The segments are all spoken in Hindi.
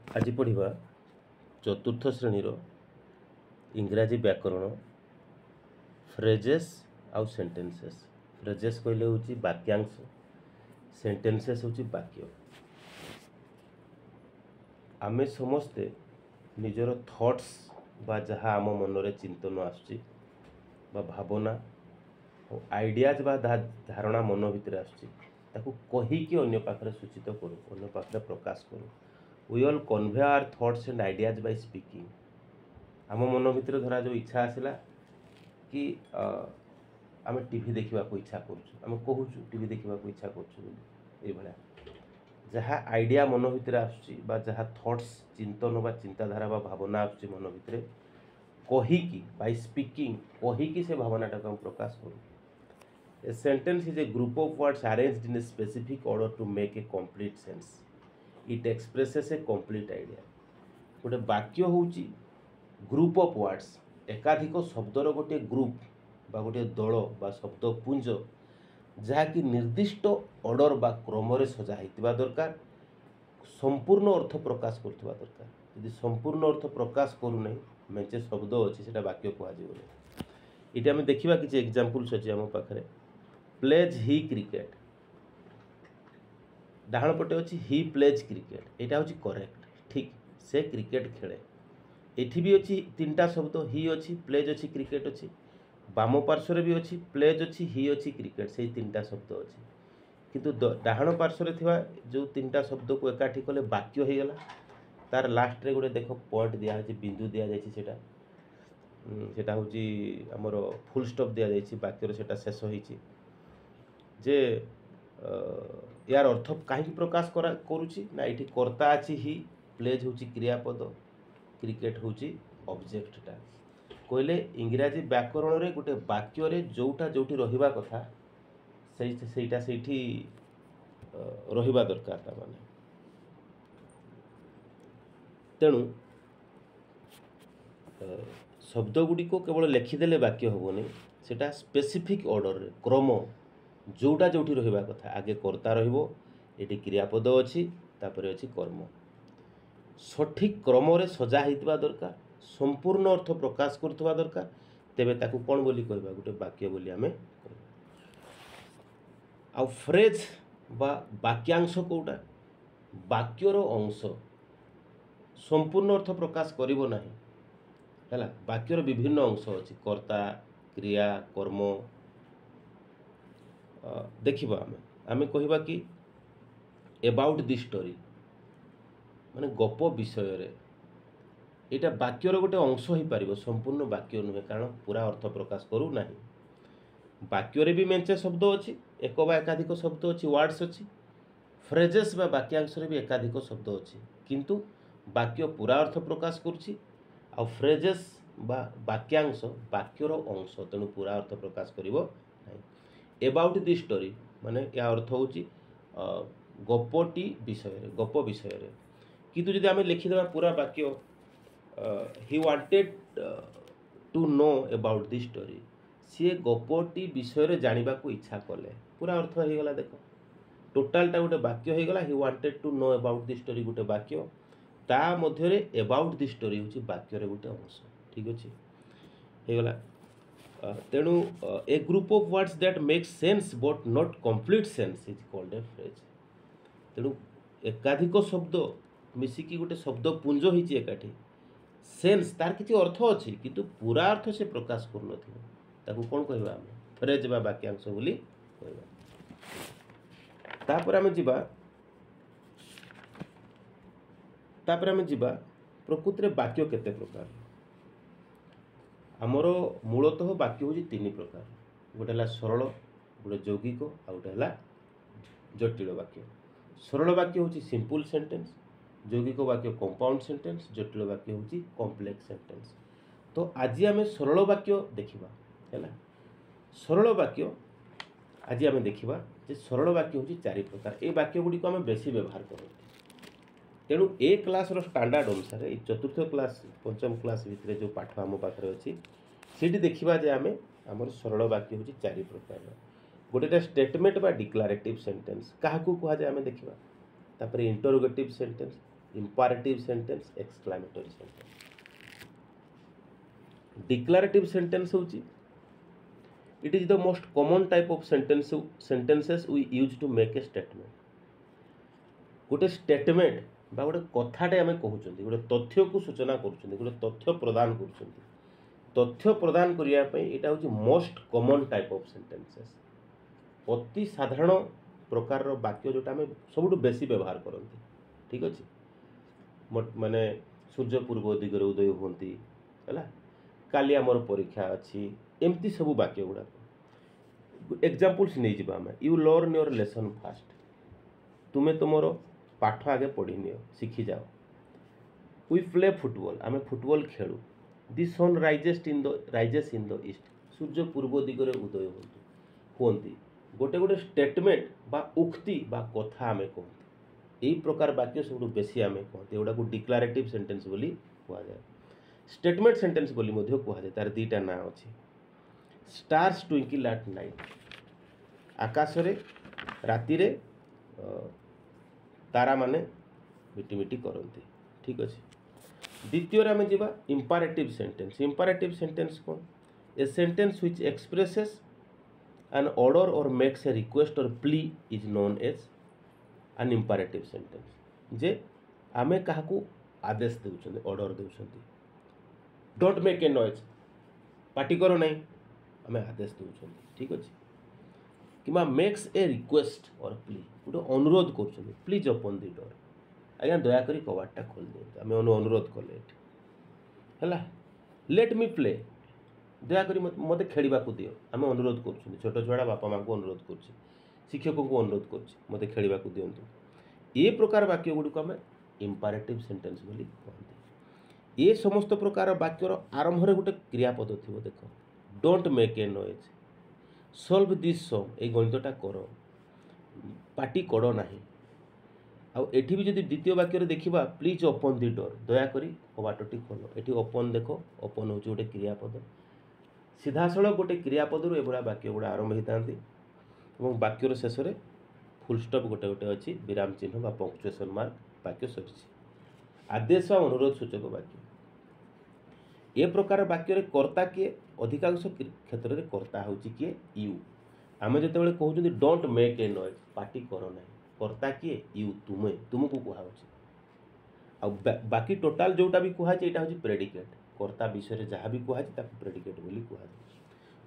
आज पढ़ा चतुर्थ श्रेणी इंग्राजी व्याकरण फ्रेजेस आउ सेंटेंसेस। फ्रेजेस कहले हूँ वाक्यांश, सेंटेंसेस हूँ वाक्य। आमे समस्ते निजर थॉट्स बा जहाँ आम मनरे चिंतन आसुची बा भावना और आइडियाज बा धारणा मन भितर आसुची ताकू कहीकि अन्य पाखरे सूचित करूँ, अन्य पाखरे प्रकाश करूँ। We all convey our thoughts and ideas by speaking. आम मन भितर धरा जो इच्छा आसला कि आम टीवी देखा इच्छा करें कहूँ टीवी देखा इच्छा कर जहाँ आइडिया मन भितर आसुची बा जहाँ थॉट्स चिंतन बा चिंताधारा बा भावना आसुची मन भितर कहीकि बाय स्पीकिंग कहीकि से भावनाटा को प्रकाश करूँ। A sentence is a group of words arranged in a specific order to make a complete sense. It expresses a complete idea. गोटे वाक्य होची ग्रुप ऑफ वर्ड्स, एकाधिक शब्दर गोटे ग्रुप बा गोटे दल बा शब्दपुंज जहाँकि निर्दिष्ट ऑर्डर बा क्रम सजा होता दरकार, संपूर्ण अर्थ प्रकाश करथवा दरकार। यदि संपूर्ण अर्थ प्रकाश करूना मेचे शब्द अच्छी से वाक्य कहुना। ये आम देखा किसी एग्जाम्पल्स अच्छे आम पाखे। प्लेज ही क्रिकेट, डाहाण पटे अच्छी ही प्लेज क्रिकेट, यहाँ हूँ करेक्ट, ठीक से क्रिकेट खेले। एठी भी अच्छी तीनटा शब्द ही अच्छी, प्लेज अच्छी, क्रिकेट अच्छी। बाम पार्श्वर भी अच्छी प्लेज अच्छी, ही अच्छी, क्रिकेट, से तीनटा शब्द अच्छी। किंतु डाहाण पार्श्वर थिबा जो तीनटा शब्द को एकाठी कले वाक्य हो गला। तार लास्ट रे गोटे देख पॉइंट दिया बिंदु दिया जायछि, सेटा हूँ आमर फुल स्टॉप दिया जायछि, वाक्यर सेटा शेष होइछि। जे यार अर्थ कहीं प्रकाश करुच्ची ना ये कर्ता अच्छी ही, प्लेज हूँ क्रियापद, क्रिकेट हूँ ऑब्जेक्टटा। कहले इंग्राजी व्याकरण रे गोटे वाक्य रे जोटा जोटी रहिबा कथा सेटा सेठी रहिबा दरकार। ता माने तेणु शब्द गुडी को केवल लिखिदेले वाक्य होबनी, सेटा स्पेसिफिक ऑर्डर रे क्रम जोटा जोटी रहिबा कथा। आगे कर्ता रहिबो, एटी क्रियापद अच्छी, तापरे अच्छी कर्म, सठिक क्रम रे सजा होइतबा दरकार, संपूर्ण अर्थ प्रकाश करथबा दरकार। तेबे ताकू कोन बोली कहबा, गोटे वाक्य बोली आमे कहबा। आ फ्रेज बा वाक्यांश कोटा, वाक्यर अंश संपूर्ण अर्थ प्रकाश करिवो नाही हैला। वाक्यर विभिन्न अंश अच्छी, कर्ता, क्रिया, कर्म। देखिबा आमे कहबा कि अबाउट दि स्टोरी माने गप विषय रे, एटा वाक्यर गोटे अंश ही पारिबो, संपूर्ण वाक्य नुहे, कारण पूरा अर्थ प्रकाश करू नाही। वाक्य रे भी मेंचे शब्द अच्छी, एक बा एकाधिक शब्द अच्छी, वर्ड्स अच्छी। फ्रेजेस बा वाक्यांश रे भी एकाधिक शब्द अच्छी, किंतु वाक्य पूरा अर्थ प्रकाश करुछि। आ फ्रेजेस बा वाक्यांश वाक्यर अंश, तेणु पूरा अर्थ प्रकाश करिवो नाही। अबाउट दि स्टोरी माने या अर्थ होची गपटी विषय, गप विषय रे। किंतु जदि आमे लिखिदेबा पूरा वाक्य ही wanted to know about the story, सी गपटी विषय रे जानिबा को इच्छा कले, पूरा अर्थ हो गला। देख टोटालटा गोटे वाक्य हो गला। He wanted to know about the story गोटे वाक्य, ता मध्य रे अबाउट दि स्टोरी होची वाक्य रे गोटे अंश, ठीक अछि हो गला। तेणु a group of words that make sense but not complete sense is called a phrase. तेणु एकाधिक शब्द मिसिकी गोटे शब्द पुंज होइछि एकाठी, सेंस तार किछि अर्थ अछि किंतु पूरा अर्थ से प्रकाश कर नथिबो, ताकू कोन कहबा हम फ्रेज बा वाक्यांश बोली कहबा। तापर आमे जिबा प्रकृति रे वाक्य केते प्रकार। आमर मूलतः वाक्य हूँ तीन प्रकार, गोटे है सरल, गोटे यौगिक, आ गोटे है जटिल वाक्य। सरल वाक्य हूँ सिंपल सेंटेंस, यौगिक वाक्य कंपाउंड सेंटेंस, जटिल वाक्य हूँ कॉम्प्लेक्स सेंटेंस। तो आज आम सरल वाक्य देखा है। सरल वाक्य आज आम देखा जे सरल वाक्य हूँ चारि प्रकार। ये वाक्य गुड़ी को आम बेसी व्यवहार करते, तेणु ए क्लास रो स्टैंडर्ड अनुसार ये चतुर्थ क्लास पंचम क्लास भितर जो पाठ आम पाखे अच्छी सीटी देखा जे आम आमर सरल वाक्य हूँ चारि प्रकार। गोटे स्टेटमेंट बा डिक्लारेटिव सेंटेंस, क्या कहुए आम देखा। तापर interrogative sentence, imperative sentence, exclamatory sentence. Declarative sentence होची, it is the most common type of sentences we use to make a statement. गोटे स्टेटमेंट बा गोटे कथाटे आम कहते गोटे तथ्य को सूचना कर गोटे तथ्य प्रदान कर तथ्य प्रदान करने यहाँ हूँ most common type of sentences, अति साधारण प्रकार वाक्य जोटा आम सब बेसी व्यवहार करते। ठीक अच्छे, माने सूर्य पूर्व दिगरे उदय होती है, काली आमर परीक्षा अच्छी, एमती सब वाक्य गुड़ाक एग्जाम्पल्स नहीं जावा आम। You learn your lesson fast, तुम्हें तुमर पाठ आगे पढ़ी नियो, शिखी जाओ। वी प्ले फुटबॉल, आम फुटबॉल खेलु। The sun rises in the east, सूर्य पूर्व दिगरे उदय होती। गोटे गोटे स्टेटमेंट बा उक्ति बा कथा आम कहते, यही प्रकार वाक्य सब बेसी आम कहते, एगुड़ा को डिक्लारेटिव सेंटेंस बोली कहुए। स्टेटमेंट सेंटेंस बोली मध्य कहुए, तार दीटा ना अच्छी। स्टार्स ट्विंकिल एट नाइट, आकाशरे रातिरे तारा माने मिटिमिटी करती। ठीक अच्छे, द्वितीय आम जा इंपैरेटिव सेंटेंस। इंपैरेटिव सेंटेंस कौन? A sentence which expresses an order or makes a request or plea is known as an imperative sentence. जे आमे काहाकू आदेश देउछन्ते, ऑर्डर देउछन्ते, don't make a noise, party करो नहीं, आमे आदेश देउछन्ते। ठीक अच्छे, किमा makes a request or plea, गोटे अनुरोध कर, प्लीज ओपन द डोर, आज्ञा दयाकोरी कबाटा खोल दिखाते, आम अनुरोध कले है। लेट मी प्ले, दयाकोरी मत खेलवा को दियो, आम अनुरोध कर, छोट छुआ बापा माँ को अनुरोध कर, शिक्षकों को अनुरोध कर, मत खेलवा को दिंतु। ये प्रकार वाक्य गुड़ी को आम इंपैरेटिव सेंटेंस बोली कहते। ये समस्त प्रकार वाक्यर आरंभ में गोटे क्रियापद थी, देख don't make a noise, solve this sum, ए गणितटा कर, पार्टी कड़ ना। आठी भी जब द्वितीय वाक्य देखा, प्लीज ओपन दि डोर, दयाकोरी कबाटी खोल, ये ओपन देख, ओपन हूँ गोटे क्रियापद। सीधासल गोटे क्रियापद एभा वाक्य गुड़ा आरंभ होता, वाक्यर शेष में फुल स्टॉप गोटे गोटे अच्छी, विराम चिन्ह बा पंक्चुएशन मार्क, वाक्य सरी। आदेश अनुरोध सूचक वाक्य, ए प्रकार वाक्य कर्ता किए, अधिकांश क्षेत्र में कर्ता हूँ किए यू। आम जो कहते don't make a noise, party कर ना, कर्ता किए यू, तुम्हें, तुमको कहुच्छे। बाकी टोटाल जोटा भी कहुए यहाँ हूँ प्रेडिकेट, कर्ता विषय जहाँ भी कहुए प्रेडिकेट बोली कहुए।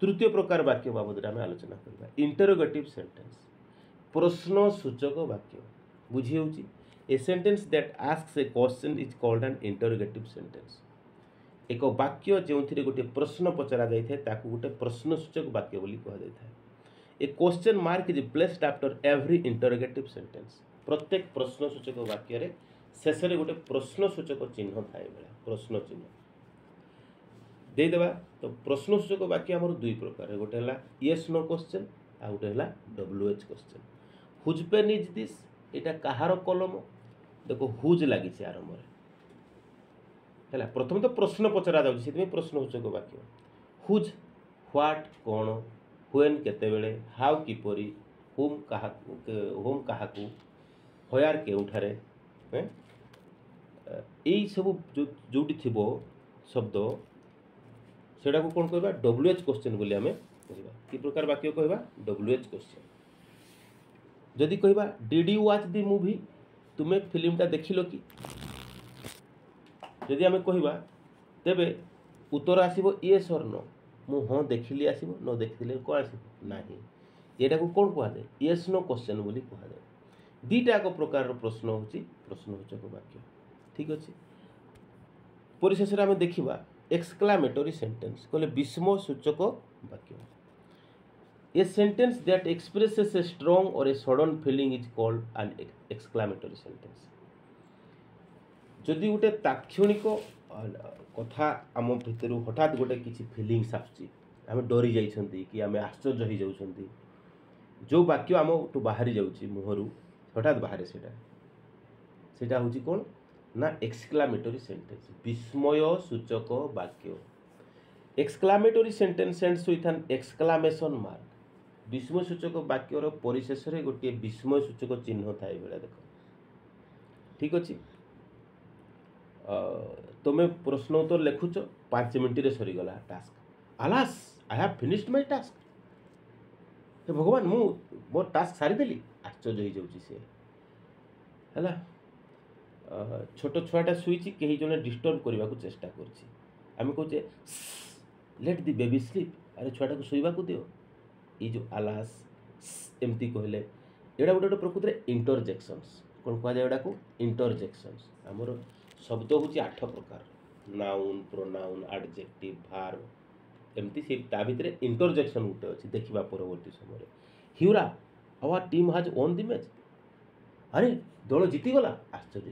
तृतीय प्रकार वाक्य बाबद आम आलोचना करवा, इंटरोगेटिव सेंटेंस, प्रश्न सूचक वाक्य। बुझी होची, ए sentence that asks A question is called N interrogative sentence. एक वाक्य जो गोटे प्रश्न पचरा जाए ताकू गोटे प्रश्न सूचक वाक्य बोली कहुए। A question mark is placed after every interrogative sentence, प्रत्येक प्रश्न सूचक वाक्य शेष में गोटे प्रश्न सूचक चिन्ह थाए, प्रश्न चिन्ह देदेबा। तो प्रश्न सूचक वाक्य आमर दुई प्रकार, गोटे है येस नो क्वेश्चन, आ गोटे है WH question. Whose pen is this, यहाँ कहार कलम, देखो हुज लगी आरंभ है, प्रथम तो प्रश्न पचरा जाए, प्रश्न सूचक वाक्य। हुज व्हाट कौन, व्हेन केतेबेले, हाउ किपरि, होम काहाकू, हयार केउठारे, यही सब जोटी थी शब्द सेटा को कौन कहबा WH क्वेश्चन बोली आमे कहबा। कि प्रकार वाक्य कहबा WH क्वेश्चन। जदि कहबा did you watch the movie, तुम्हें फिल्मटा देखिल कि, जदि आमे कहबा तेबे उत्तर आसीबो येस और नो, मु हाँ देखिली आसीबो, न देखिले कौन आसीबो नाही। एटा को कौन कहते येस नो क्वेश्चन बोली कहते। दुईटा एक प्रकार प्रश्न होची प्रश्नसूचक वाक्य। ठीक अच्छे, परिशेष आम देखा एक्सक्लामेटरी सेंटेंस कहले विस्मय सूचक वाक्य। A sentence that expresses a strong or a sudden feeling is called an exclamatory sentence. जदि गोटे तात्क्षणिक कथा आम भितर हठात गोटे किसी फीलिंग्स आम डरी जाइछंती कि आम आश्चर्य हो जाउछंती, जो वाक्य आम बाहरी जाउछि मुहरु हठात बाहर सेटा हूँ कौन ना एक्सक्लामेटरी सेंटेंस, विस्मय सूचक वाक्य। Exclamatory sentence ends with an exclamation mark. विस्मय सूचक वाक्यर परिशेष में गोटे विस्मय सूचक चिन्ह थाए बेला देख। ठीक अच्छे, तुम प्रश्न उत्तर लिखुच 5 मिनट सरीगला task alas I have finished my task हे भगवान मु मोर टास्क सारीदेली आश्चर्य हो जाऊँगी सी है छोट छुआटा शुई कहीं जड़े डिस्टर्ब करने को चेष्टा करें कहे लेट दि बेबी स्लीप अरे छुआटा को शोवा दियो ये जो आलास एमती कहले एड़ा गोटे गोटे प्रकृति में इंटरजेक्शंस कौन कहुए को इंटरजेक्शंस आमर शब्द हूँ 8 प्रकार नाउन प्रोनाउन एडजेक्टिव भार्ब एमती से ता भितर इंटरजेक्शन गोटे अच्छी देखा परवर्ती समय हिउरा आवर टीम हाज ओन द मैच अरे दल जीतीगला आश्चर्य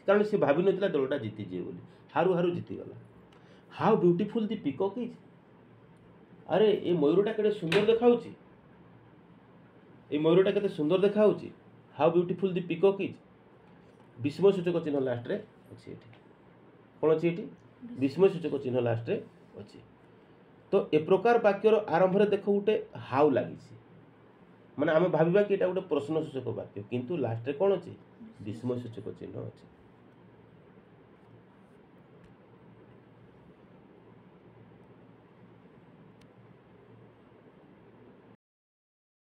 कारण से भाव ना दलटा जीतीजे बोली हारू हारू जीतीगला how beautiful the peacock is अरे ये मयूरटा के सुंदर देखा ये मयूरटा के सुंदर देखा how beautiful the peacock is विस्मय सूचक चिन्ह लास्ट रे अच्छी कौन अच्छी ये विस्मय सूचक चिन्ह लास्ट रे अच्छी तो ए प्रकार वाक्यर आरंभ में देख गोटे हाउ लगी माने आम भाविबा कि एटा गोटे प्रश्न सूचक वाक्य किंतु लास्ट रे कौन अच्छी विस्मय सूचक चिन्ह अच्छी